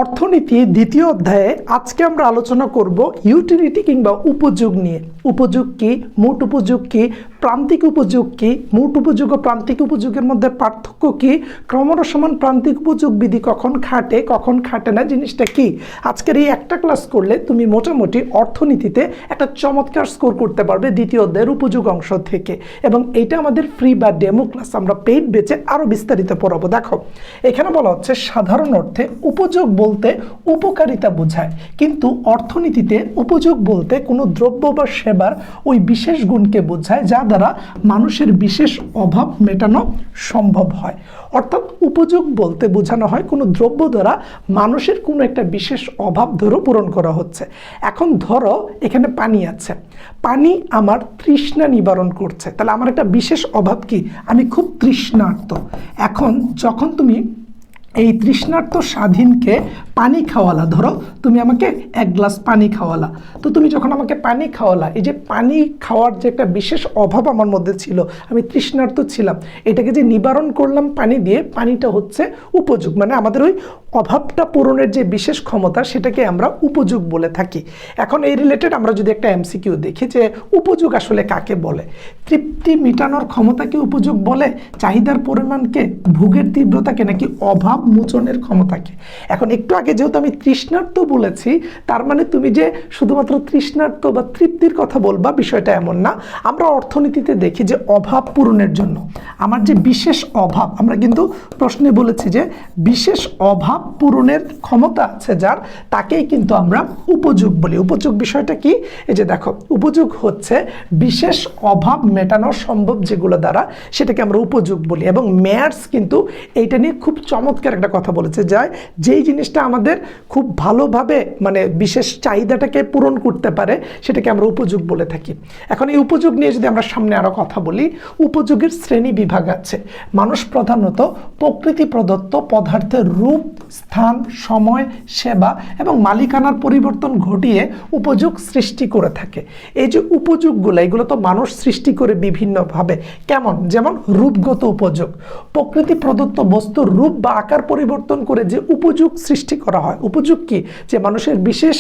অর্থনীতি দ্বিতীয় অধ্যায়ে আজকে আমরা আলোচনা করব ইউটিলিটি কিংবা উপযোগ নিয়ে। উপযোগ কি, মোট উপযোগ কি, প্রান্তিক উপযোগ কি, মোট উপযোগ ও প্রান্তিক উপযোগের মধ্যে পার্থক্য কি, ক্রমরসমান প্রান্তিক উপযোগ বিধি কখন খাটে কখন খাটে না, জিনিসটা কি। আজকের এই একটা ক্লাস করলে তুমি মোটামুটি অর্থনীতিতে একটা চমৎকার স্কোর করতে পারবে দ্বিতীয় অধ্যায়ের উপযোগ অংশ থেকে। এবং এইটা আমাদের ফ্রি বা ডেমো ক্লাস, আমরা পেইড বেচে আরও বিস্তারিত পড়াবো। দেখো এখানে বলা হচ্ছে সাধারণ অর্থে উপযোগ বলতে উপকারিতা বোঝায়, কিন্তু অর্থনীতিতে উপযোগ বলতে কোনো দ্রব্য বা সেবার ওই বিশেষ গুণকে বোঝায় যা দ্বারা মানুষের বিশেষ অভাব মেটানো সম্ভব হয়। অর্থাৎ উপযোগ বলতে বোঝানো হয় কোনো দ্রব্য দ্বারা মানুষের কোনো একটা বিশেষ অভাব ধরো পূরণ করা হচ্ছে। এখন ধরো এখানে পানি আছে, পানি আমার তৃষ্ণা নিবারণ করছে, তাহলে আমার একটা বিশেষ অভাব কি, আমি খুব তৃষ্ণার্ত। এখন যখন তুমি এই তৃষ্ণার্ত স্বাধীনকে পানি খাওয়ালা, ধরো তুমি আমাকে এক গ্লাস পানি খাওয়ালা, তো তুমি যখন আমাকে পানি খাওয়ালা, এই যে পানি খাওয়ার যে একটা বিশেষ অভাব আমার মধ্যে ছিল, আমি তৃষ্ণার্ত ছিলাম, এটাকে যে নিবারণ করলাম পানি দিয়ে, পানিটা হচ্ছে উপযোগ। মানে আমাদের ওই অভাবটা পূরণের যে বিশেষ ক্ষমতা সেটাকে আমরা উপযোগ বলে থাকি। এখন এই রিলেটেড আমরা যদি একটা এমসিকিউ দেখি যে উপযোগ আসলে কাকে বলে। তৃপ্তি মেটানোর ক্ষমতাকে উপযোগ বলে, চাহিদার পরিমাণকে, ভোগের তীব্রতাকে, নাকি অভাব মোচনের ক্ষমতাকে। এখন একটু আগে যেহেতু আমি তৃষ্ণার্ত বলেছি, তার মানে তুমি যে শুধুমাত্র তৃষ্ণার্ত বা তৃপ্তির কথা বলবা বিষয়টা এমন না। আমরা অর্থনীতিতে দেখি যে অভাব পূরণের জন্য আমার যে বিশেষ অভাব, আমরা কিন্তু প্রশ্নে বলেছি যে বিশেষ অভাব পূরণের ক্ষমতা আছে যার, তাকেই কিন্তু আমরা উপযোগ বলি। উপযোগ বিষয়টা কি, এই যে দেখো উপযোগ হচ্ছে বিশেষ অভাব মেটানো সম্ভব যেগুলো দ্বারা, সেটাকে আমরা উপযোগ বলি। এবং ম্যাথস কিন্তু এইটা নিয়ে খুব চমৎকার একটা কথা বলেছে, যায় যেই জিনিসটা আমাদের খুব ভালোভাবে মানে বিশেষ চাহিদাটাকে পূরণ করতে পারে সেটাকে আমরা উপযোগ বলে থাকি। এখন এই উপযোগ নিয়ে যদি আমরা সামনে আরও কথা বলি, উপযোগের শ্রেণী বিভাগ আছে। মানুষ প্রধানত প্রকৃতি প্রদত্ত পদার্থের রূপ, স্থান, সময়, সেবা এবং মালিকানার পরিবর্তন ঘটিয়ে উপযোগ সৃষ্টি করে থাকে। এই যে উপযোগগুলো, এগুলো তো মানুষ সৃষ্টি করে বিভিন্নভাবে। কেমন? যেমন রূপগত উপযোগ, প্রকৃতি প্রদত্ত বস্তুর রূপ বা আকার পরিবর্তন করে যে উপযোগ সৃষ্টি করা হয়। উপযোগ কি, যে মানুষের বিশেষ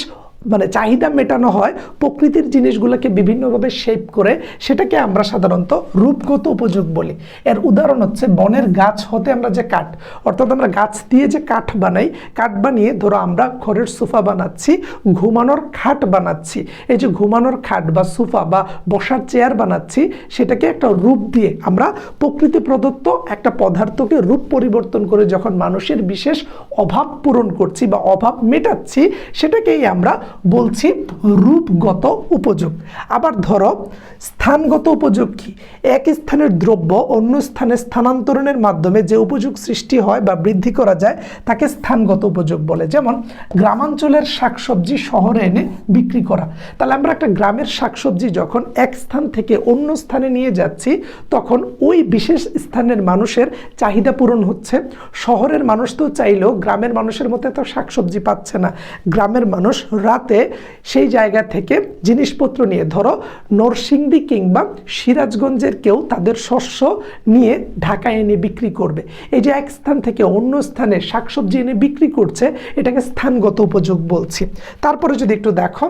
মানে চাহিদা মেটানো হয়, প্রকৃতির জিনিসগুলোকে বিভিন্নভাবে শেপ করে, সেটাকে আমরা সাধারণত রূপগত উপযোগ বলি। এর উদাহরণ হচ্ছে বনের গাছ হতে আমরা যে কাঠ, অর্থাৎ আমরা গাছ দিয়ে যে কাঠ বানাই, কাঠ বানিয়ে ধরো আমরা ঘরের সোফা বানাচ্ছি, ঘুমানোর খাট বানাচ্ছি। এই যে ঘুমানোর খাট বা সোফা বা বসার চেয়ার বানাচ্ছি, সেটাকে একটা রূপ দিয়ে আমরা প্রকৃতি প্রদত্ত একটা পদার্থকে রূপ পরিবর্তন করে যখন মানুষের বিশেষ অভাব পূরণ করছি বা অভাব মেটাচ্ছি, সেটাকেই আমরা বলছি রূপগত উপযোগ। আবার ধরো স্থানগত উপযোগ কি, এক স্থানের দ্রব্য অন্য স্থানে স্থানান্তরণের মাধ্যমে যে উপযোগ সৃষ্টি হয় বা বৃদ্ধি করা যায় তাকে স্থানগত উপযোগ বলে। যেমন গ্রামাঞ্চলের শাকসবজি শহরে এনে বিক্রি করা। তাহলে আমরা একটা গ্রামের শাকসবজি যখন এক স্থান থেকে অন্য স্থানে নিয়ে যাচ্ছি, তখন ওই বিশেষ স্থানের মানুষের চাহিদা পূরণ হচ্ছে। শহরের মানুষ তো চাইলেও গ্রামের মানুষের মতো এত শাকসবজি পাচ্ছে না। গ্রামের মানুষ রাতে সেই জায়গা থেকে জিনিসপত্র নিয়ে, ধরো নরসিংদী কিংবা সিরাজগঞ্জের কেউ তাদের শস্য নিয়ে ঢাকায় এনে বিক্রি করবে। এই যে এক স্থান থেকে অন্য স্থানে শাকসবজি এনে বিক্রি করছে, এটাকে স্থানগত উপযোগ বলছি। তারপরে যদি একটু দেখো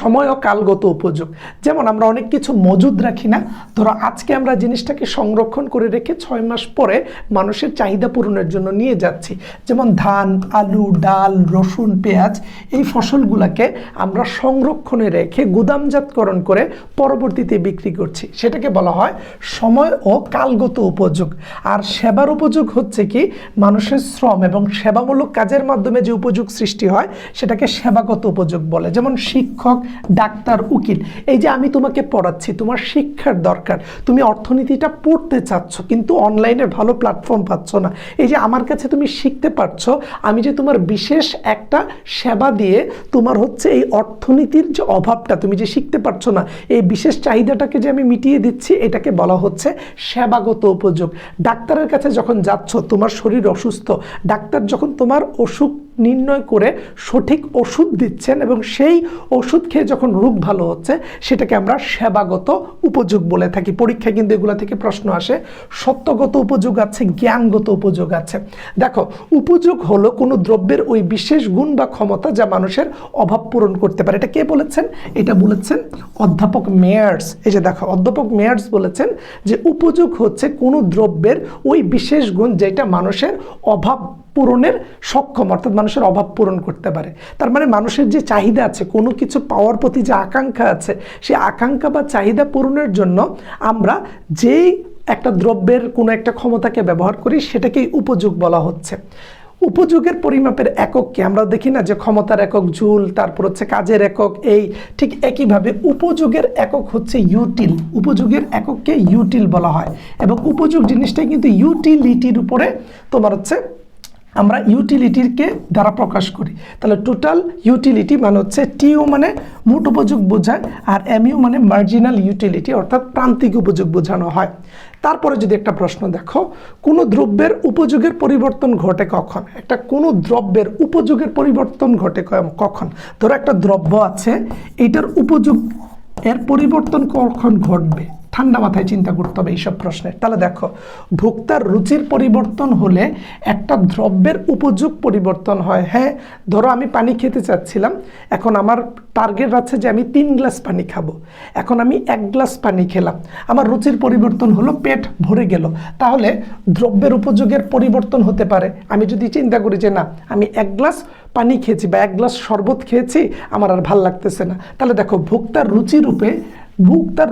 সময় ও কালগত উপযোগ, যেমন আমরা অনেক কিছু মজুদ রাখি না, ধরো আজকে আমরা জিনিসটাকে সংরক্ষণ করে রেখে 6 মাস পরে মানুষের চাহিদা পূরণের জন্য নিয়ে যাচ্ছি। যেমন ধান, আলু, ডাল, রসুন, পেঁয়াজ, এই ফসলগুলোকে আমরা সংরক্ষণে রেখে গুদামজাতকরণ করে পরবর্তীতে বিক্রি করছি, সেটাকে বলা হয় সময় ও কালগত উপযোগ। আর সেবার উপযোগ হচ্ছে কি, মানুষের শ্রম এবং সেবামূলক কাজের মাধ্যমে যে উপযোগ সৃষ্টি হয় সেটাকে সেবাগত উপযোগ বলে। যেমন শিক্ষক, ডাক্তার, উকিল। এই যে আমি তোমাকে পড়াচ্ছি, তোমার শিক্ষার দরকার, তুমি অর্থনীতিটা পড়তে চাচ্ছ কিন্তু অনলাইনে ভালো প্ল্যাটফর্ম পাচ্ছ না। এই যে আমার কাছে তুমি শিখতে পারছো, আমি যে তোমার বিশেষ একটা সেবা দিয়ে তোমার হচ্ছে এই অর্থনীতির যে অভাবটা তুমি যে শিখতে পারছো না, এই বিশেষ চাহিদাটাকে যে আমি মিটিয়ে দিচ্ছি, এটাকে বলা হচ্ছে সেবাগত উপযোগ। ডাক্তারের কাছে যখন যাচ্ছ, তোমার শরীর অসুস্থ, ডাক্তার যখন তোমার অসুখ নির্ণয় করে সঠিক ওষুধ দিচ্ছেন এবং সেই ওষুধ খেয়ে যখন রোগ ভালো হচ্ছে সেটাকে আমরা সেবাগত উপযোগ বলে থাকি। পরীক্ষায় কিন্তু এগুলো থেকে প্রশ্ন আসে। সত্যগত উপযোগ আছে, জ্ঞানগত উপযোগ আছে। দেখো, উপযোগ হলো কোনো দ্রব্যের ওই বিশেষ গুণ বা ক্ষমতা যা মানুষের অভাব পূরণ করতে পারে। এটা কে বলেছেন? এটা বলেছেন অধ্যাপক মেয়ার্স। এই যে দেখো, অধ্যাপক মেয়ার্স বলেছেন যে উপযোগ হচ্ছে কোনো দ্রব্যের ওই বিশেষ গুণ যেটা মানুষের অভাব পূরণের সক্ষম, অর্থাৎ মানুষের অভাব পূরণ করতে পারে। তার মানে মানুষের যে চাহিদা আছে, কোনো কিছু পাওয়ার প্রতি যে আকাঙ্ক্ষা আছে, সেই আকাঙ্ক্ষা বা চাহিদা পূরণের জন্য আমরা যেই একটা দ্রব্যের কোনো একটা ক্ষমতাকে ব্যবহার করি সেটাকেই উপযোগ বলা হচ্ছে। উপযোগের পরিমাপের একককে আমরা দেখি না যে ক্ষমতার একক জুল, তারপর হচ্ছে কাজের একক, এই ঠিক একইভাবে উপযোগের একক হচ্ছে ইউটিল। উপযোগের একককে ইউটিল বলা হয় এবং উপযোগ জিনিসটাই কিন্তু ইউটিলিটির উপরে তোমার হচ্ছে আমরা ইউটিলিটিকে দ্বারা প্রকাশ করি। তাহলে টোটাল ইউটিলিটি মানে হচ্ছে টিও মানে মোট উপযোগ বোঝায়, আর এমইউ মানে মার্জিনাল ইউটিলিটি অর্থাৎ প্রান্তিক উপযোগ বোঝানো হয়। তারপরে যদি একটা প্রশ্ন দেখো, কোনো দ্রব্যের উপযোগের পরিবর্তন ঘটে কখন? কোনো দ্রব্যের উপযোগের পরিবর্তন ঘটে কখন? ধরো একটা দ্রব্য আছে, এইটার উপযোগ এর পরিবর্তন কখন ঘটবে? ঠান্ডা মাথায় চিন্তা করতে হবে এইসব প্রশ্নের। তাহলে দেখো, ভোক্তার রুচির পরিবর্তন হলে একটা দ্রব্যের উপযোগ পরিবর্তন হয়। হ্যাঁ, ধরো আমি পানি খেতে চাচ্ছিলাম, এখন আমার টার্গেট আছে যে আমি 3 গ্লাস পানি খাবো, এখন আমি 1 গ্লাস পানি খেলাম, আমার রুচির পরিবর্তন হলো, পেট ভরে গেল। তাহলে দ্রব্যের উপযোগের পরিবর্তন হতে পারে। আমি যদি চিন্তা করি যে না, আমি 1 গ্লাস পানি খেয়েছি বা 1 গ্লাস শরবত খেয়েছি, আমার আর ভাল লাগতেছে না, তাহলে দেখো ভোক্তার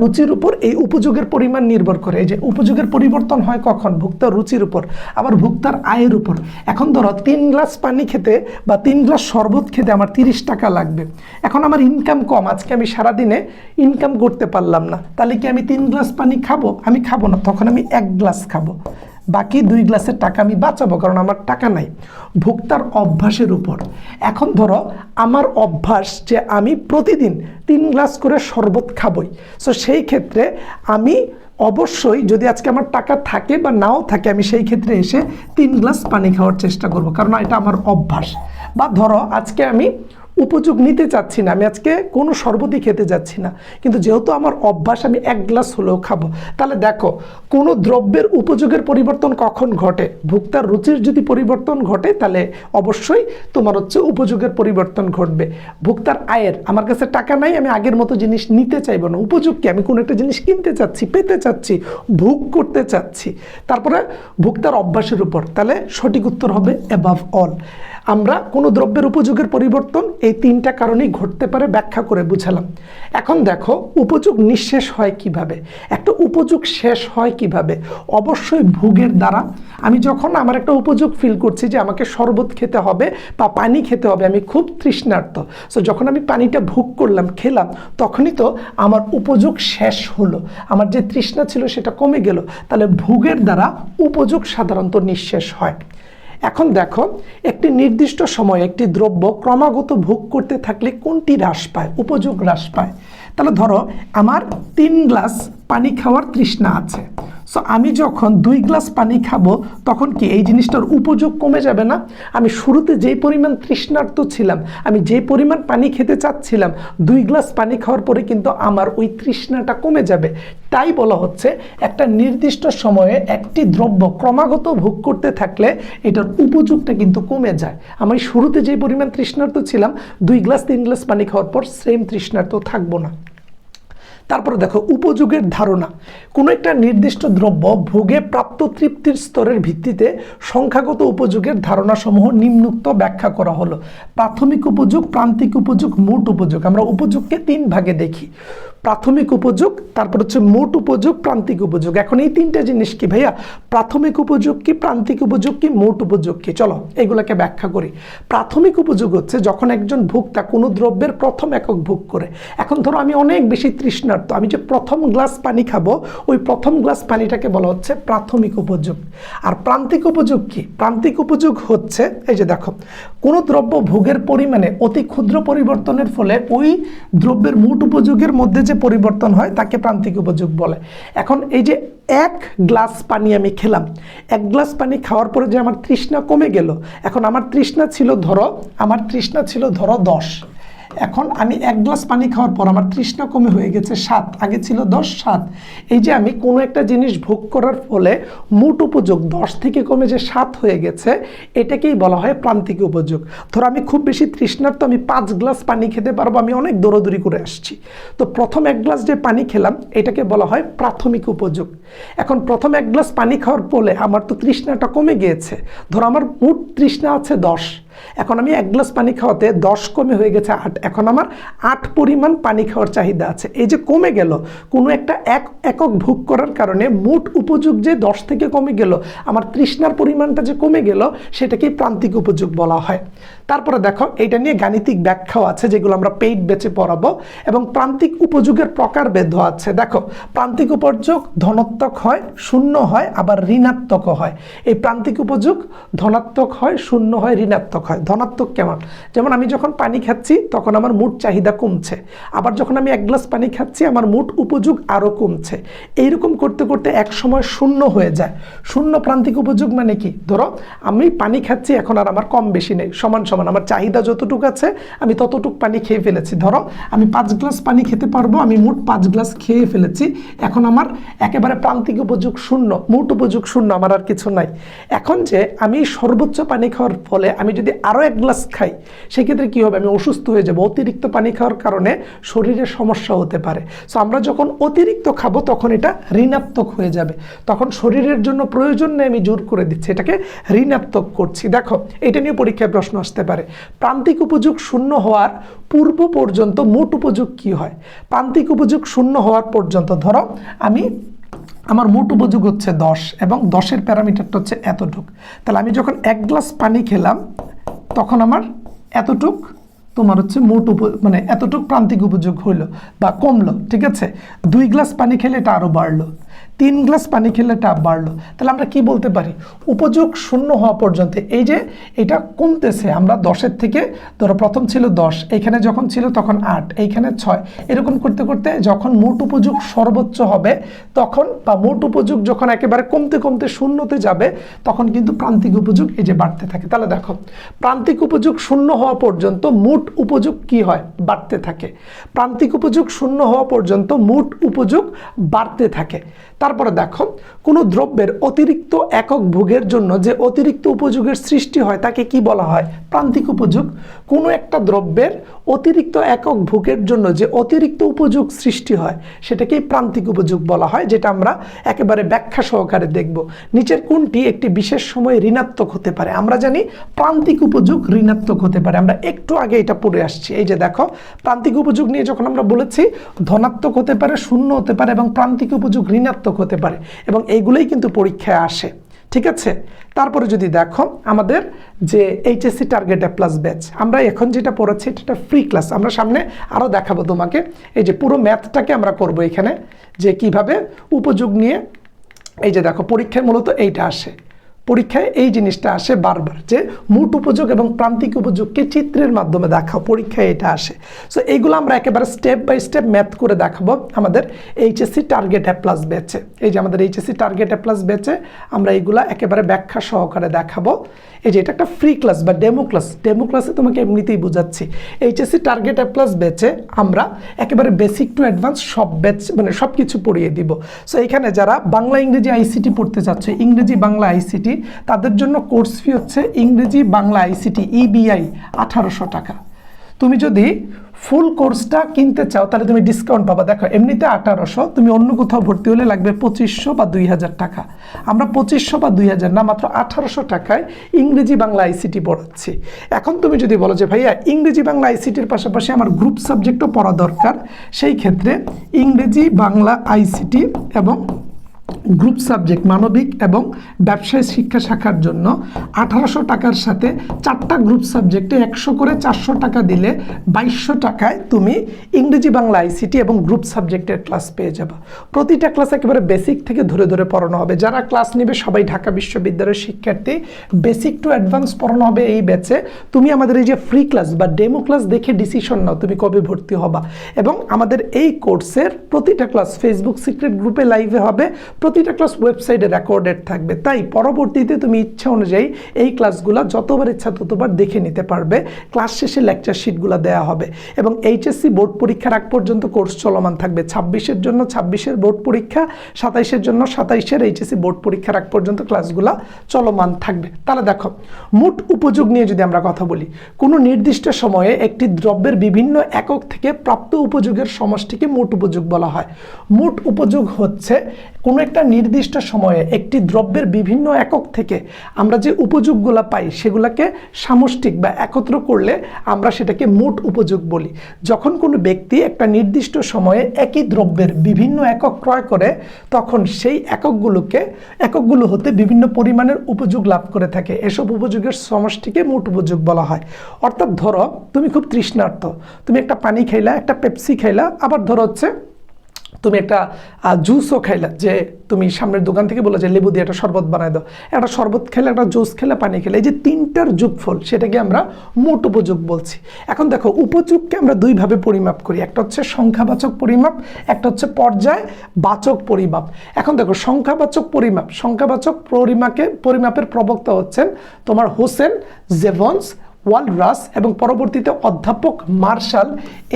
রুচির উপর এই উপযোগের পরিমাণ নির্ভর করে। এই যে উপযোগের পরিবর্তন হয় কখন? ভোক্তার রুচির উপর, আবার ভোক্তার আয়ের উপর। এখন ধরো 3 গ্লাস পানি খেতে বা 3 গ্লাস শরবত খেতে আমার 30 টাকা লাগবে। এখন আমার ইনকাম কম, আজকে আমি সারাদিনে ইনকাম করতে পারলাম না, তাহলে কি আমি 3 গ্লাস পানি খাবো? আমি খাবো না, তখন আমি 1 গ্লাস খাবো, বাকি 2 গ্লাসের টাকা আমি বাঁচাবো, কারণ আমার টাকা নাই। ভোক্তার অভ্যাসের উপর। এখন ধরো আমার অভ্যাস যে আমি প্রতিদিন 3 গ্লাস করে শরবত খাবই, সো সেই ক্ষেত্রে আমি অবশ্যই, যদি আজকে আমার টাকা থাকে বা নাও থাকে, আমি সেই ক্ষেত্রে এসে 3 গ্লাস পানি খাওয়ার চেষ্টা করব, কারণ এটা আমার অভ্যাস। বা ধরো আজকে আমি উপযোগ নিতে চাচ্ছি না, আমি আজকে কোনো শরবতই খেতে যাচ্ছি না, কিন্তু যেহেতু আমার অভ্যাস আমি 1 গ্লাস হলেও খাবো। তাহলে দেখো, কোনো দ্রব্যের উপযোগের পরিবর্তন কখন ঘটে? ভোক্তার রুচির যদি পরিবর্তন ঘটে তাহলে অবশ্যই তোমার হচ্ছে উপযোগের পরিবর্তন ঘটবে। ভোক্তার আয়ের, আমার কাছে টাকা নাই, আমি আগের মতো জিনিস নিতে চাইবো না। উপযোগ কি? আমি কোনো একটা জিনিস কিনতে চাচ্ছি, পেতে চাচ্ছি, ভোগ করতে চাচ্ছি। তারপরে ভোক্তার অভ্যাসের উপর, তাহলে সঠিক উত্তর হবে অ্যাবাভ অল। আমরা কোনো দ্রব্যের উপযোগের পরিবর্তন এই 3টা কারণেই ঘটতে পারে, ব্যাখ্যা করে বুঝালাম। এখন দেখো, উপযোগ নিঃশেষ হয় কিভাবে? একটা উপযোগ শেষ হয় কিভাবে? অবশ্যই ভোগের দ্বারা। আমি যখন আমার একটা উপযোগ ফিল করছি যে আমাকে শরবত খেতে হবে বা পানি খেতে হবে, আমি খুব তৃষ্ণার্ত, সো যখন আমি পানিটা ভোগ করলাম, খেলাম, তখনই তো আমার উপযোগ শেষ হলো, আমার যে তৃষ্ণা ছিল সেটা কমে গেল। তাহলে ভোগের দ্বারা উপযোগ সাধারণত নিঃশেষ হয়। এখন দেখো, একটি নির্দিষ্ট সময়ে একটি দ্রব্য ক্রমাগত ভোগ করতে থাকলে কোনটি হ্রাস পায়? উপযোগ হ্রাস পায়। তাহলে ধরো আমার 3 গ্লাস পানি খাওয়ার তৃষ্ণা আছে, সো আমি যখন 2 গ্লাস পানি খাবো তখন কি এই জিনিসটার উপযোগ কমে যাবে না? আমি শুরুতে যেই পরিমাণ তৃষ্ণার্ত ছিলাম, আমি যে পরিমাণ পানি খেতে চাচ্ছিলাম, 2 গ্লাস পানি খাওয়ার পরে কিন্তু আমার ওই তৃষ্ণাটা কমে যাবে। তাই বলা হচ্ছে একটা নির্দিষ্ট সময়ে একটি দ্রব্য ক্রমাগত ভোগ করতে থাকলে এটার উপযোগটা কিন্তু কমে যায়। আমি শুরুতে যে পরিমাণ তৃষ্ণার্ত ছিলাম, 2 গ্লাস 3 গ্লাস পানি খাওয়ার পর সেম তৃষ্ণার্ত থাকবো না। তারপরে দেখো, উপযোগের ধারণা। কোনো একটা নির্দিষ্ট দ্রব্য ভোগে প্রাপ্ত তৃপ্তির স্তরের ভিত্তিতে সংখ্যাগত উপযোগের ধারণাসমূহ নিম্নোক্ত ব্যাখ্যা করা হলো। প্রাথমিক উপযোগ, প্রান্তিক উপযোগ, মোট উপযোগ। আমরা উপযোগকে 3 ভাগে দেখি। প্রাথমিক উপযোগ, তারপর হচ্ছে মোট উপযোগ, প্রান্তিক উপযোগ। এখন এই 3টা জিনিস কি ভাইয়া? প্রাথমিক উপযোগ কি, প্রান্তিক উপযোগ কি, মোট উপযোগ কি? চলো এগুলোকে ব্যাখ্যা করি। প্রাথমিক উপযোগ হচ্ছে যখন একজন ভোক্তা কোনো দ্রব্যের প্রথম একক ভোগ করে। এখন ধরো আমি অনেক বেশি তৃষ্ণার্ত, আমি যে প্রথম গ্লাস পানি খাবো, ওই প্রথম গ্লাস পানিটাকে বলা হচ্ছে প্রাথমিক উপযোগ। আর প্রান্তিক উপযোগ কি? প্রান্তিক উপযোগ হচ্ছে, এই যে দেখো, কোনো দ্রব্য ভোগের পরিমাণে অতি ক্ষুদ্র পরিবর্তনের ফলে ওই দ্রব্যের মোট উপযোগের মধ্যে যে যে পরিবর্তন হয় তাকে প্রান্তিক উপযোগ বলে। এখন এই যে 1 গ্লাস পানি আমি খেলাম, 1 গ্লাস পানি খাওয়ার পরে যে আমার তৃষ্ণা কমে গেল, এখন আমার তৃষ্ণা ছিল ধরো 10, এখন আমি 1 গ্লাস পানি খাওয়ার পর আমার তৃষ্ণা কমে হয়ে গেছে 7, আগে ছিল 10, 7। এই যে আমি কোনো একটা জিনিস ভোগ করার ফলে মোট উপযোগ 10 থেকে কমে যে 7 হয়ে গেছে, এটাকেই বলা হয় প্রান্তিক উপযোগ। ধরো আমি খুব বেশি তৃষ্ণার্ত, আমি 5 গ্লাস পানি খেতে পারবো, আমি অনেক দৌড়াদৌড়ি করে আসছি, তো প্রথম 1 গ্লাস যে পানি খেলাম এটাকে বলা হয় প্রাথমিক উপযোগ। এখন প্রথম 1 গ্লাস পানি খাওয়ার ফলে আমার তো তৃষ্ণাটা কমে গিয়েছে, ধরো আমার মোট তৃষ্ণা আছে 10, এখন আমি 1 গ্লাস পানি খাওয়াতে 10 কমে হয়ে গেছে 8, এখন আমার 8 পরিমাণ পানি খাওয়ার চাহিদা আছে। এই যে কমে গেল, কোনো একটা একক ভোগ করার কারণে মোট উপযোগ যে 10 থেকে কমে গেল, আমার তৃষ্ণার পরিমাণটা যে কমে গেল, সেটাকেই প্রান্তিক উপযোগ বলা হয়। তারপরে দেখো এটা নিয়ে গাণিতিক ব্যাখ্যাও আছে যেগুলো আমরা পেইড ব্যাচে পড়াবো, এবং প্রান্তিক উপযোগের প্রকারভেদও আছে। দেখো প্রান্তিক উপযোগ ধনাত্মক হয়, শূন্য হয়, আবার ঋণাত্মকও হয়। এই প্রান্তিক উপযোগ ধনাত্মক হয়, শূন্য হয়, ঋণাত্মক হয়। ধনাত্মক কেমন? যেমন আমি যখন পানি খাচ্ছি তখন আমার মোট চাহিদা কমছে, আবার যখন আমি 1 গ্লাস পানি খাচ্ছি আমার মোট উপযোগ আরও কমছে। এইরকম করতে করতে এক সময় শূন্য হয়ে যায়। শূন্য প্রান্তিক উপযোগ মানে কি? ধরো আমি পানি খাচ্ছি, এখন আর আমার কম বেশি নেই, সমান সমান, আমার চাহিদা যতটুকু আছে আমি ততটুকু পানি খেয়ে ফেলেছি। ধরো আমি 5 গ্লাস পানি খেতে পারবো, আমি মোট 5 গ্লাস খেয়ে ফেলেছি, এখন আমার একেবারে প্রান্তিক উপযোগ শূন্য, মোট উপযোগ শূন্য, আমার আর কিছু নাই। এখন যে আমি সর্বোচ্চ পানি খাওয়ার ফলে আমি যদি আরও 1 গ্লাস খাই, সেক্ষেত্রে কী হবে? আমি অসুস্থ হয়ে যাব। অতিরিক্ত পানি খাওয়ার কারণে শরীরে সমস্যা হতে পারে। সো আমরা যখন অতিরিক্ত খাবো তখন এটা ঋণাত্মক হয়ে যাবে, তখন শরীরের জন্য প্রয়োজন নেই, আমি জোর করে দিচ্ছি, এটাকে ঋণাত্মক করছি। দেখো এটা নিয়ে পরীক্ষায় প্রশ্ন আসতে পারে, প্রান্তিক উপযোগ শূন্য হওয়ার পূর্ব পর্যন্ত মোট উপযোগ কি হয়? প্রান্তিক উপযোগ শূন্য হওয়ার পর্যন্ত ধরো আমার মোট উপযোগ হচ্ছে 10 এবং 10-এর প্যারামিটারটা হচ্ছে এতটুক, তাহলে আমি যখন 1 গ্লাস পানি খেলাম তখন আমার এতটুক তোমার হচ্ছে মোট মানে এতটুক প্রান্তিক উপযোগ হইলো বা কমলো, ঠিক আছে। 2 গ্লাস পানি খেলে এটা আরও বাড়লো, 3 গ্লাস পানি খেলে এটা বাড়লো। তাহলে আমরা কি বলতে পারি? উপযোগ শূন্য হওয়া পর্যন্ত এই যে এটা কমতেছে, আমরা 10-এর থেকে ধরো প্রথম ছিল 10, এইখানে যখন ছিল তখন 8, এইখানে 6, এরকম করতে করতে যখন মোট উপযোগ সর্বোচ্চ হবে তখন, বা মোট উপযোগ যখন একেবারে কমতে কমতে শূন্যতে যাবে, তখন কিন্তু প্রান্তিক উপযোগ এই যে বাড়তে থাকে। তাহলে দেখো প্রান্তিক উপযোগ শূন্য হওয়া পর্যন্ত মোট উপযোগ কি হয়? বাড়তে থাকে। প্রান্তিক উপযোগ শূন্য হওয়া পর্যন্ত মোট উপযোগ বাড়তে থাকে। তারপরে দেখো কোনো দ্রব্যের অতিরিক্ত একক ভোগের জন্য যে অতিরিক্ত উপযোগের সৃষ্টি হয় তাকে কি বলা হয়? প্রান্তিক উপযোগ। কোনো একটা দ্রব্যের অতিরিক্ত একক ভোগের জন্য যে অতিরিক্ত উপযোগ সৃষ্টি হয় সেটাকেই প্রান্তিক উপযোগ বলা হয়, যেটা আমরা একেবারে ব্যাখ্যা সহকারে দেখব। নিচের কোনটি একটি বিশেষ সময়ে ঋণাত্মক হতে পারে? আমরা জানি প্রান্তিক উপযোগ ঋণাত্মক হতে পারে, আমরা একটু আগে এটা পড়ে আসছি। এই যে দেখো প্রান্তিক উপযোগ নিয়ে যখন আমরা বলেছি ধনাত্মক হতে পারে, শূন্য হতে পারে এবং প্রান্তিক উপযোগ ঋণাত্মক হতে পারে, এবং এইগুলোই কিন্তু পরীক্ষায় আসে, ঠিক আছে। তারপরে যদি দেখো আমাদের যে এইচএসসি টার্গেট এ প্লাস ব্যাচ, আমরা এখন যেটা পড়াচ্ছি এটা ফ্রি ক্লাস, আমরা সামনে আরও দেখাবো তোমাকে। এই যে পুরো ম্যাথটাকে আমরা করব এখানে, যে কিভাবে উপযোগ নিয়ে, এই যে দেখো পরীক্ষায় মূলত এইটা আসে, পরীক্ষায় এই জিনিসটা আসে বারবার, যে মোট উপযোগ এবং প্রান্তিক উপযোগকে চিত্রের মাধ্যমে দেখাও, পরীক্ষায় এটা আসে। সো এইগুলো আমরা একেবারে স্টেপ বাই স্টেপ ম্যাথ করে দেখাবো আমাদের এইচএসসি টার্গেট এ প্লাস ব্যাচে। এই যে আমাদের এইচএসসি টার্গেট এ প্লাস ব্যাচে আমরা এইগুলা একেবারে ব্যাখ্যা সহকারে দেখাবো। এই যে এটা একটা ফ্রি ক্লাস বা ডেমো ক্লাস, ডেমো ক্লাসে তোমাকে এমনিতেই বোঝাচ্ছি। এইচএসসি টার্গেট এ প্লাস ব্যাচে আমরা একেবারে বেসিক টু অ্যাডভান্স সব ব্যাচ মানে সব কিছু পড়িয়ে দিব। সো এখানে যারা বাংলা ইংরেজি আইসিটি পড়তে চাচ্ছে, ইংরেজি বাংলা আইসিটি, তাদের জন্য কোর্স ফি হচ্ছে ইংরেজি বাংলা আইসিটি ইবিআই 1800 টাকা। তুমি যদি ফুল কোর্সটা কিনতে চাও তাহলে তুমি ডিসকাউন্ট পাবা। দেখো এমনিতে 1800, তুমি অন্য কোথাও ভর্তি হলে লাগবে 2500 বা 2000 টাকা। আমরা 2500 বা 2000 না, মাত্র 1800 টাকায় ইংরেজি বাংলা আইসিটি পড়াচ্ছি। এখন তুমি যদি বলো যে ভাইয়া ইংরেজি বাংলা আইসিটির পাশাপাশি আমার গ্রুপ সাবজেক্টও পড়া দরকার, সেই ক্ষেত্রে ইংরেজি বাংলা আইসিটি এবং গ্রুপ সাবজেক্ট মানবিক এবং ব্যবসায় শিক্ষা শাখার জন্য 1800 টাকার সাথে 4টা গ্রুপ সাবজেক্টে 100 করে 400 টাকা দিলে 2200 টাকায় তুমি ইংরেজি বাংলা আইসিটি এবং গ্রুপ সাবজেক্টের ক্লাস পেয়ে যাবে। প্রতিটা ক্লাস একেবারে বেসিক থেকে ধরে ধরে পড়ানো হবে। যারা ক্লাস নেবে সবাই ঢাকা বিশ্ববিদ্যালয়ের শিক্ষার্থী, বেসিক টু অ্যাডভান্স পড়ানো হবে এই ব্যাচে। তুমি আমাদের এই যে ফ্রি ক্লাস বা ডেমো ক্লাস দেখে ডিসিশন নাও তুমি কবে ভর্তি হবা। এবং আমাদের এই কোর্সের প্রতিটা ক্লাস ফেসবুক সিক্রেট গ্রুপে লাইভে হবে, প্রতিটা ক্লাস ওয়েবসাইটে রেকর্ডেড থাকবে। তাই পরবর্তীতে তুমি ইচ্ছা অনুযায়ী এই ক্লাসগুলো যতবার ইচ্ছা ততবার দেখে নিতে পারবে। ক্লাস শেষে লেকচার শিটগুলো দেওয়া হবে এবং এইচএসসি বোর্ড পরীক্ষার আগ পর্যন্ত কোর্স চলমান থাকবে। 26-এর জন্য 26-এর বোর্ড পরীক্ষা, 27-এর জন্য 27-এর এইচএসসি বোর্ড পরীক্ষার আগ পর্যন্ত ক্লাসগুলো চলমান থাকবে। তাহলে দেখো, মোট উপযোগ নিয়ে যদি আমরা কথা বলি, কোনো নির্দিষ্ট সময়ে একটি দ্রব্যের বিভিন্ন একক থেকে প্রাপ্ত উপযোগের সমষ্টিকে মোট উপযোগ বলা হয়। মোট উপযোগ হচ্ছে কোনো একটা নির্দিষ্ট সময়ে একটি দ্রব্যের বিভিন্ন একক থেকে আমরা যে উপযোগগুলো পাই সেগুলোকে সামষ্টিক বা একত্র করলে আমরা সেটাকে মোট উপযোগ বলি। যখন কোনো ব্যক্তি একটা নির্দিষ্ট সময়ে একই দ্রব্যের বিভিন্ন একক ক্রয় করে তখন সেই এককগুলো হতে বিভিন্ন পরিমাণের উপযোগ লাভ করে থাকে। এসব উপযোগের সমষ্টিকে মোট উপযোগ বলা হয়। অর্থাৎ ধরো তুমি খুব তৃষ্ণার্ত, তুমি একটা পানি খাইলা, একটা পেপসি খাইলা, আবার ধরো হচ্ছে তুমি একটা জুসও খাইলা, যে তুমি সামনের দোকান থেকে বলে যে লেবু দিয়ে একটা শরবত বানাই দাও, একটা শরবত খেলে, একটা জুস খেলে, পানি খেলে, এই যে তিনটার যোগফল সেটাকে আমরা মোট উপযোগ বলছি। এখন দেখো, উপযোগকে আমরা দুইভাবে পরিমাপ করি, একটা হচ্ছে সংখ্যাবাচক পরিমাপ, একটা হচ্ছে পর্যায়বাচক পরিমাপ। এখন দেখো, সংখ্যাবাচক পরিমাপের প্রবক্তা হচ্ছেন তোমার হোসেন জেভন্স, ওয়ালরাস এবং পরবর্তীতে অধ্যাপক মার্শাল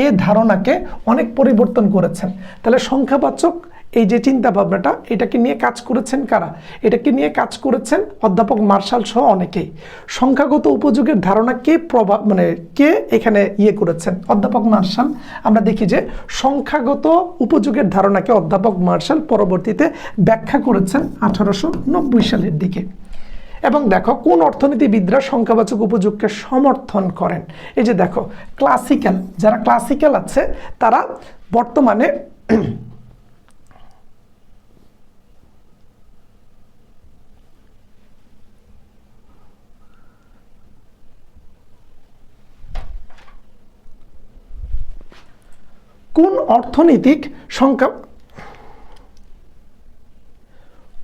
এ ধারণাকে অনেক পরিবর্তন করেছেন। তাহলে সংখ্যাবাচক এই যে চিন্তা ভাবনাটা, এটাকে নিয়ে কাজ করেছেন কারা? এটাকে নিয়ে কাজ করেছেন অধ্যাপক মার্শাল সহ অনেকেই। সংখ্যাগত উপযোগের ধারণা কে এখানে করেছেন? অধ্যাপক মার্শাল। আমরা দেখি যে সংখ্যাগত উপযোগের ধারণাকে অধ্যাপক মার্শাল পরবর্তীতে ব্যাখ্যা করেছেন 1890 সালের দিকে। এবং দেখো, কোন অর্থনীতিবিদরা সংখ্যাবাচক উপযোগকে সমর্থন করেন? এই যে দেখো, যারা ক্লাসিক্যাল আছে তারা বর্তমানে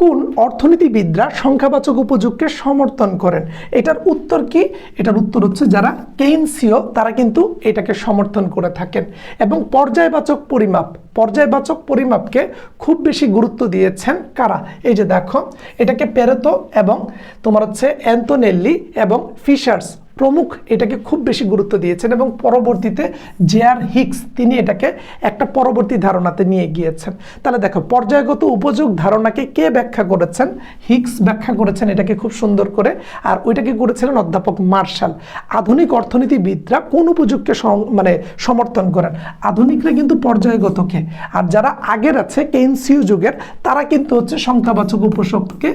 কোন অর্থনীতিবিদরা সংখ্যাবাচক উপযোগকে সমর্থন করেন? এটার উত্তর কি? এটার উত্তর হচ্ছে যারা কেইনসীয় তারা কিন্তু এটাকে সমর্থন করে থাকেন। এবং পর্যায়বাচক পরিমাপকে খুব বেশি গুরুত্ব দিয়েছেন কারা? এই যে দেখো, এটাকে পেরেতো এবং তোমার হচ্ছে অ্যান্তনেল্লি এবং ফিশার্স প্রমুখ এটাকে খুব বেশি গুরুত্ব দিয়েছেন এবং পরবর্তীতে জে.আর. হিক্স তিনি এটাকে একটা পরবর্তী ধারণাতে নিয়ে গিয়েছেন। তাহলে দেখো, পর্যায়গত উপযোগ ধারণাকে কে ব্যাখ্যা করেছেন? হিক্স ব্যাখ্যা করেছেন এটাকে খুব সুন্দর করে, আর ওইটাকে করেছিলেন অধ্যাপক মার্শাল। আধুনিক অর্থনীতিবিদরা কোন উপযোগকে সমর্থন করেন? আধুনিকরা কিন্তু পর্যায়গতকে, আর যারা আগের আছে কেইনসীয় যুগের তারা কিন্তু হচ্ছে সংখ্যাবাচক উপযোগকে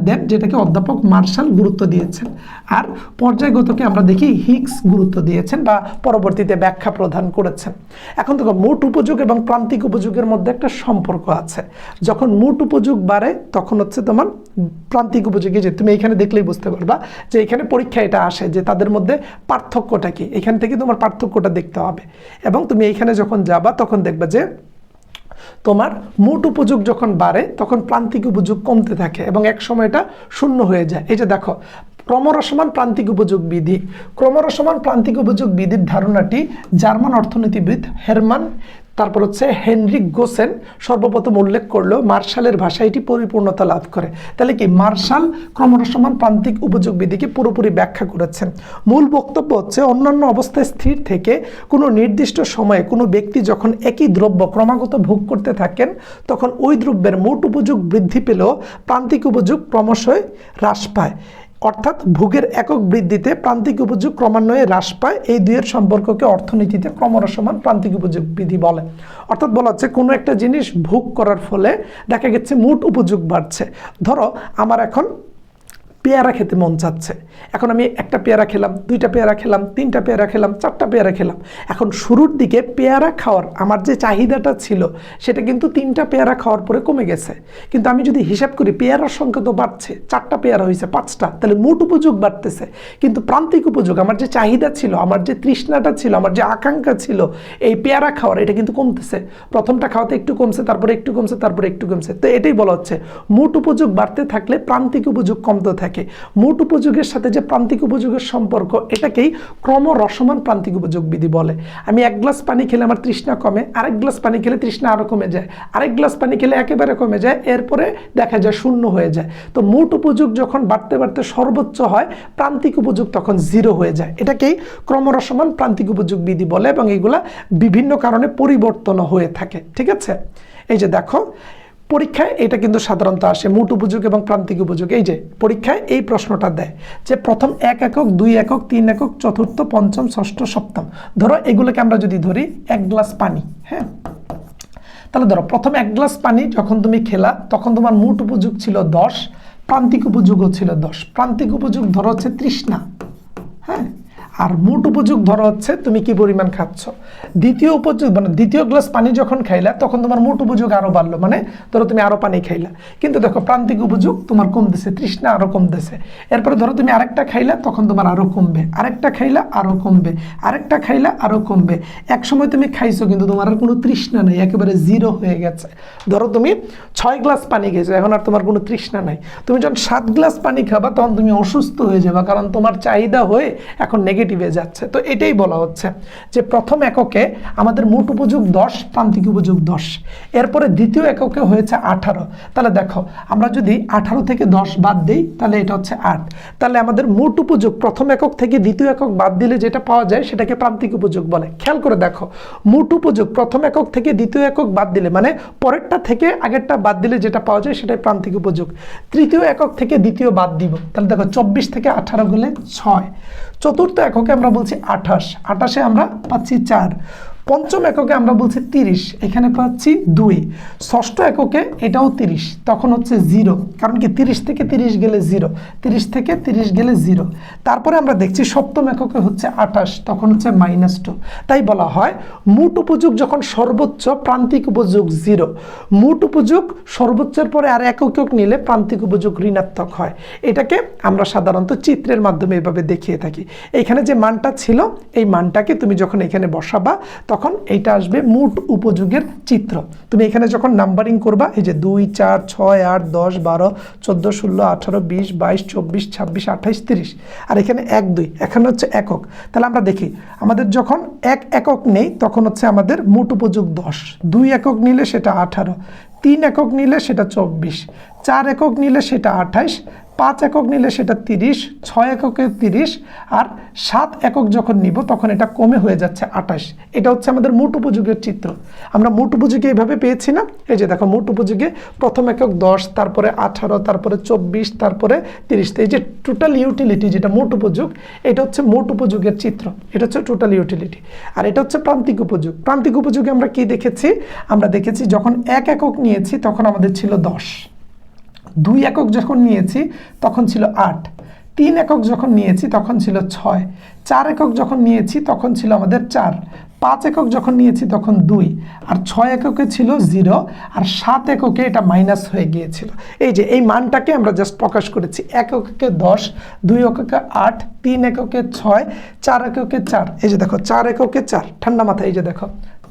দেন, যেটাকে অধ্যাপক মার্শাল গুরুত্ব দিয়েছেন। আর পর্যায়গতকে আমরা দেখি হিক্স গুরুত্ব দিয়েছেন বা পরবর্তীতে ব্যাখ্যা প্রদান করেছেন। এখন দেখো, মোট উপযোগ এবং প্রান্তিক উপযোগের মধ্যে একটা সম্পর্ক আছে। যখন মোট উপযোগ বাড়ে তখন হচ্ছে তোমার প্রান্তিক উপযোগে, যে তুমি এখানে দেখলেই বুঝতে পারবা যে এখানে পরীক্ষা এটা আসে যে তাদের মধ্যে পার্থক্যটা কি, এখান থেকে তোমার পার্থক্যটা দেখতে হবে। এবং তুমি এইখানে যখন যাবা তখন দেখবা যে তোমার মোট উপযোগ যখন বাড়ে তখন প্রান্তিক উপযোগ কমতে থাকে এবং এক সময় এটা শূন্য হয়ে যায়। এই যে দেখো, ক্রমহ্রাসমান প্রান্তিক উপযোগ বিধি। ক্রমহ্রাসমান প্রান্তিক উপযোগ বিধির ধারণাটি জার্মান অর্থনীতিবিদ হেরমান তারপর হচ্ছে হেনরিক গোসেন সর্বপ্রথম উল্লেখ করলো। মার্শালের ভাষায় এটি পরিপূর্ণতা লাভ করে। তাহলে কি মার্শাল ক্রমহ্রাসমান প্রান্তিক উপযোগ বিধিকে পুরোপুরি ব্যাখ্যা করেছেন। মূল বক্তব্য হচ্ছে, অন্যান্য অবস্থায় স্থির থেকে কোনো নির্দিষ্ট সময়ে কোনো ব্যক্তি যখন একই দ্রব্য ক্রমাগত ভোগ করতে থাকেন তখন ওই দ্রব্যের মোট উপযোগ বৃদ্ধি পেলেও প্রান্তিক উপযোগ ক্রমশই হ্রাস পায়। অর্থাৎ ভোগের একক বৃদ্ধিতে প্রান্তিক উপযোগ ক্রমান্বয়ে হ্রাস পায়। এই দুইয়ের সম্পর্ককে অর্থনীতিতে ক্রমহ্রাসমান প্রান্তিক উপযোগ বিধি বলে। অর্থাৎ বলা হচ্ছে কোনো একটা জিনিস ভোগ করার ফলে দেখা গেছে মোট উপযোগ বাড়ছে। ধরো আমার এখন পেয়ারা খেতে মন চাচ্ছে। এখন আমি একটা পেয়ারা খেলাম, দুইটা পেয়ারা খেলাম, তিনটা পেয়ারা খেলাম, চারটা পেয়ারা খেলাম। এখন শুরুর দিকে পেয়ারা খাওয়ার আমার যে চাহিদাটা ছিল সেটা কিন্তু তিনটা পেয়ারা খাওয়ার পরে কমে গেছে। কিন্তু আমি যদি হিসাব করি পেয়ারার সংখ্যা তো বাড়ছে, চারটা পেয়ারা হয়েছে পাঁচটা, তাহলে মোট উপযোগ বাড়তেছে। কিন্তু প্রান্তিক উপযোগ, আমার যে চাহিদা ছিল, আমার যে তৃষ্ণাটা ছিল, আমার যে আকাঙ্ক্ষা ছিল এই পেয়ারা খাওয়ার, এটা কিন্তু কমতেছে। প্রথমটা খাওয়াতে একটু কমছে, তারপরে একটু কমছে, তারপরে একটু কমছে। তো এটাই বলা হচ্ছে মোট উপযোগ বাড়তে থাকলে প্রান্তিক উপযোগ কমতে থাকে। মোট উপযোগের সাথে যে প্রান্তিক উপযোগের সম্পর্ক, এটাকেই ক্রমহ্রস্যমান প্রান্তিক উপযোগ বিধি বলে। আমি এক গ্লাস পানি খেলে আমার তৃষ্ণা কমে, আরেক গ্লাস পানি খেলে তৃষ্ণা আরও কমে যায়, আরেক গ্লাস পানি খেলে একেবারে কমে যায়, এরপরে দেখা যায় শূন্য হয়ে যায়। তো মোট উপযোগ যখন বাড়তে বাড়তে সর্বোচ্চ হয়, প্রান্তিক উপযোগ তখন 0 হয়ে যায়। এটাকেই ক্রমহ্রস্যমান প্রান্তিক উপযোগ বিধি বলে এবং এগুলা বিভিন্ন কারণে পরিবর্তন হয়ে থাকে। ঠিক আছে, এই যে দেখো পরীক্ষায় এটা কিন্তু সাধারণত আসে, মোট উপযোগ এবং প্রান্তিক উপযোগ। এই যে পরীক্ষায় এই প্রশ্নটা দেয় যে প্রথম 1 একক, 2 একক, 3 একক, চতুর্থ, পঞ্চম, ষষ্ঠ, সপ্তম, ধরো এগুলোকে আমরা যদি ধরি 1 গ্লাস পানি। হ্যাঁ, তাহলে ধরো প্রথম 1 গ্লাস পানি যখন তুমি খেলা তখন তোমার মোট উপযোগ ছিল 10, প্রান্তিক উপযোগও ছিল 10। প্রান্তিক উপযোগ ধরো হচ্ছে তৃষ্ণা, হ্যাঁ, আর মোট উপযোগ ধরো হচ্ছে তুমি কি পরিমাণ খাচ্ছ। দ্বিতীয় উপযোগ মানে দ্বিতীয় গ্লাস পানি যখন খাইলা তখন তোমার মোট উপযোগ আরো বাড়লো, মানে ধরো তুমি আরো পানি খাইলা, কিন্তু দেখো প্রান্তিক উপযোগ তোমার কমতেছে, তৃষ্ণা আরো কমতেছে। এরপরে ধরো তুমি আরেকটা খাইলা তখন তোমার আরো কমবে, আরেকটা খাইলা আরো কমবে, আরেকটা খাইলা আরো কমবে। এক সময় তুমি খাইছো কিন্তু তোমার আর কোনো তৃষ্ণা নেই, একেবারে 0 হয়ে গেছে। ধরো তুমি 6 গ্লাস পানি খেয়েছো, এখন আর তোমার কোনো তৃষ্ণা নাই। তুমি যখন 7 গ্লাস পানি খাবা তখন তুমি অসুস্থ হয়ে যাবে, কারণ তোমার চাহিদা হয়ে এখন নেগেটিভে যাচ্ছে। তো এটাই বলা হচ্ছে যে প্রথম এককে আমাদের মোট উপযোগ 10, প্রান্তিক উপযোগ 10, এরপরে দ্বিতীয় এককে হয়েছে 18। তাহলে দেখো আমরা যদি 18 থেকে 10 বাদ দিই তাহলে এটা হচ্ছে 8। তাহলে আমাদের মোট উপযোগ প্রথম একক থেকে দ্বিতীয় একক বাদ দিলে যেটা পাওয়া যায় সেটাকে প্রান্তিক উপযোগ বলে। খেয়াল করে দেখো, মোট উপযোগ প্রথম একক থেকে দ্বিতীয় একক বাদ দিলে, মানে পরেরটা থেকে আগেরটা বাদ দিলে যেটা পাওয়া যায় সেটাই প্রান্তিক উপযোগ। তৃতীয় একক থেকে দ্বিতীয় বাদ দিব, তাহলে দেখো 24 থেকে 18 গেলে 6। চতুর্থ এককে আমরা বলছি 28, 28-এ আমরা পাচ্ছি 4। পঞ্চম এককে আমরা বলছি 30, এখানে পাচ্ছি 2। ষষ্ঠ এককে এটাও 30, তখন হচ্ছে 0, কারণ কি 30 থেকে 30 গেলে 0, 30 থেকে 30 গেলে 0। তারপরে আমরা দেখছি সপ্তম এককে হচ্ছে 28, তখন হচ্ছে -2। তাই বলা হয় মোট উপযোগ যখন সর্বোচ্চ, প্রান্তিক উপযোগ 0। মোট উপযোগ সর্বোচ্চের পরে আর একক নিলে প্রান্তিক উপযোগ ঋণাত্মক হয়। এটাকে আমরা সাধারণত চিত্রের মাধ্যমে এভাবে দেখিয়ে থাকি। এইখানে যে মানটা ছিল এই মানটাকে তুমি যখন এখানে বসাবা তখন এইটা আসবে মোট উপযোগের চিত্র। তুমি এখানে যখন নাম্বারিং করবা, এই যে 2, 4, 6, 8, 10, 12, 14, 16, 18, 20, 22, 24, 26, 28, 30, আর এখানে 1, 2, এখানে হচ্ছে একক। তাহলে আমরা দেখি আমাদের যখন 1 একক নেই তখন হচ্ছে আমাদের মোট উপযোগ 10, 2 একক নিলে সেটা 18, 3 একক নিলে সেটা 24, 4 একক নিলে সেটা 28, 5 একক নিলে সেটা 30, 6 এককে 30, আর 7 একক যখন নিব তখন এটা কমে হয়ে যাচ্ছে 28। এটা হচ্ছে আমাদের মোট উপযোগের চিত্র। আমরা মোট উপযোগে এইভাবে পেয়েছি না, এই যে দেখো মোট উপযোগে প্রথম একক 10, তারপরে 18, তারপরে 24, তারপরে 30। এই যে টোটাল ইউটিলিটি যেটা মোট উপযোগ, এটা হচ্ছে মোট উপযোগের চিত্র, এটা হচ্ছে টোটাল ইউটিলিটি। আর এটা হচ্ছে প্রান্তিক উপযোগ। প্রান্তিক উপযোগে আমরা কি দেখেছি? আমরা দেখেছি যখন 1 একক নিয়েছি তখন আমাদের ছিল 10, 2 একক যখন নিয়েছি তখন ছিল 8, 3 একক যখন নিয়েছি তখন ছিল 6, 4 একক যখন নিয়েছি তখন ছিল আমাদের 4, 5 একক যখন নিয়েছি তখন 2, আর 6 এককে ছিল 0, আর 7 এককে এটা মাইনাস হয়ে গিয়েছিল। এই যে এই মানটাকে আমরা জাস্ট প্রকাশ করেছি। 1 এককে 10, 2 এককে 8, 3 এককে 6, 4 এককে 4। এই যে দেখো 4 এককে 4, ঠান্ডা মাথায় এই যে দেখো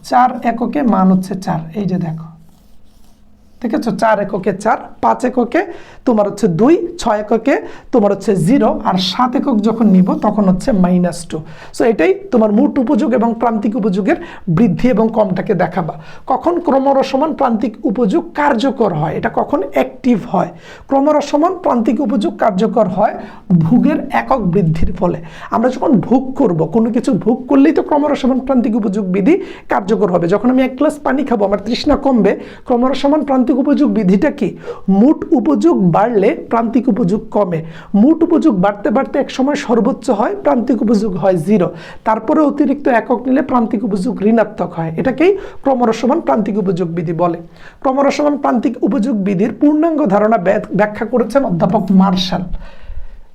4 এককে মান হচ্ছে 4, এই যে দেখো, ঠিক আছে, 4 এককে 4, 5 এককে তোমার হচ্ছে 2, 6 এককে তোমার হচ্ছে 0, আর 7 একক যখন নিব তখন হচ্ছে -2। সো এটাই তোমার মোট উপযোগ এবং প্রান্তিক উপযোগের বৃদ্ধি এবং কমটাকে দেখাবা। কখন ক্রমহ্রস্যমান প্রান্তিক উপযোগ কার্যকর হয়, এটা কখন অ্যাক্টিভ হয়? ক্রমহ্রস্যমান প্রান্তিক উপযোগ কার্যকর হয় ভোগের একক বৃদ্ধির ফলে। আমরা যখন ভোগ করব, কোনো কিছু ভোগ করলেই তো ক্রমহ্রস্যমান প্রান্তিক উপযোগ বিধি কার্যকর হবে। যখন আমি 1 গ্লাস পানি খাবো আমার তৃষ্ণা কমবে, ক্রমহ্রস্যমান প্রান্তিক উপযোগ বিধিটা কি? মোট উপযোগ বাড়লে প্রান্তিক উপযোগ কমে, মোট উপযোগ বাড়তে বাড়তে এক সময় সর্বোচ্চ হয়, প্রান্তিক উপযোগ হয় 0, তারপরে অতিরিক্ত একক নিলে প্রান্তিক উপযোগ ঋণাত্মক হয়। এটাকেই ক্রমহ্রস্যমান প্রান্তিক উপযোগ বিধি বলে। ক্রমহ্রস্যমান প্রান্তিক উপযোগ বিধির পূর্ণাঙ্গ ধারণা ব্যাখ্যা করেছেন অধ্যাপক মার্শাল।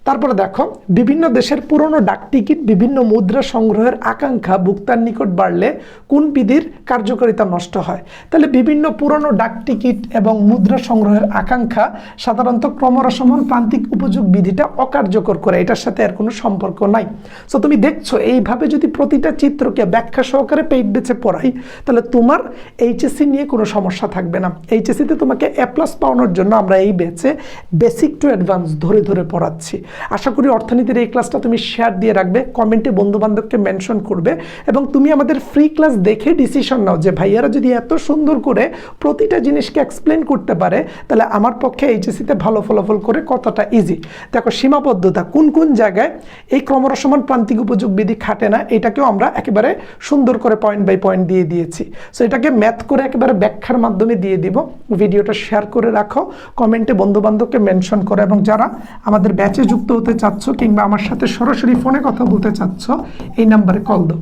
তারপরে দেখো, বিভিন্ন দেশের পুরনো ডাক টিকিট বিভিন্ন মুদ্রা সংগ্রহের আকাঙ্ক্ষা ভোক্তার নিকট বাড়লে কোন বিধির কার্যকারিতা নষ্ট হয়? তাহলে বিভিন্ন পুরনো ডাক টিকিট এবং মুদ্রা সংগ্রহের আকাঙ্ক্ষা সাধারণত ক্রমহ্রাসমান প্রান্তিক উপযোগ বিধিটা অকার্যকর করে, এটার সাথে আর কোনো সম্পর্ক নাই। সো তুমি দেখছো এইভাবে যদি প্রতিটা চিত্রকে ব্যাখ্যা সহকারে পেইড বেচে পড়াই, তাহলে তোমার এইচএসসি নিয়ে কোনো সমস্যা থাকবে না। এইচএসসিতে তোমাকে এ প্লাস পাওয়ানোর জন্য আমরা এই ব্যাচে বেসিক টু অ্যাডভান্স ধরে ধরে পড়াচ্ছি। আশা করি অর্থনীতির এই ক্লাসটা তুমি শেয়ার দিয়ে রাখবে, কমেন্টে বন্ধুবান্ধবকে মেনশন করবে, এবং তুমি আমাদের ফ্রি ক্লাস দেখে ডিসিশন নাও যে ভাইয়ারা যদি এত সুন্দর করে প্রতিটা জিনিসকে এক্সপ্লেন করতে পারে, তাহলে আমার পক্ষে এইচএসসিতে ভালো ফলাফল করে কতটা ইজি। দেখো সীমাবদ্ধতা কোন কোন জায়গায় এই ক্রমহ্রাসমান প্রান্তিক উপযোগ বিধি খাটে না, এটাকেও আমরা একেবারে সুন্দর করে পয়েন্ট বাই পয়েন্ট দিয়ে দিয়েছি। সো এটাকে ম্যাথ করে একেবারে ব্যাখ্যার মাধ্যমে দিয়ে দিব। ভিডিওটা শেয়ার করে রাখো, কমেন্টে বন্ধুবান্ধবকে মেনশন করো, এবং যারা আমাদের ব্যাচে যুক্ত হতে চাচ্ছ কিংবা আমার সাথে সরাসরি ফোনে কথা বলতে চাচ্ছ, এই নাম্বারে কল দাও।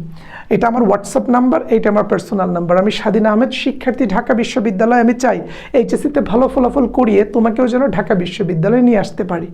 এটা আমার হোয়াটসঅ্যাপ নাম্বার, এটা আমার পার্সোনাল নাম্বার। আমি স্বাধীন আহমেদ, শিক্ষার্থী, ঢাকা বিশ্ববিদ্যালয়। আমি চাই এইচএসসিতে ভালো ফলাফল করিয়ে তোমাকেও যেন ঢাকা বিশ্ববিদ্যালয়ে নিয়ে আসতে পারি।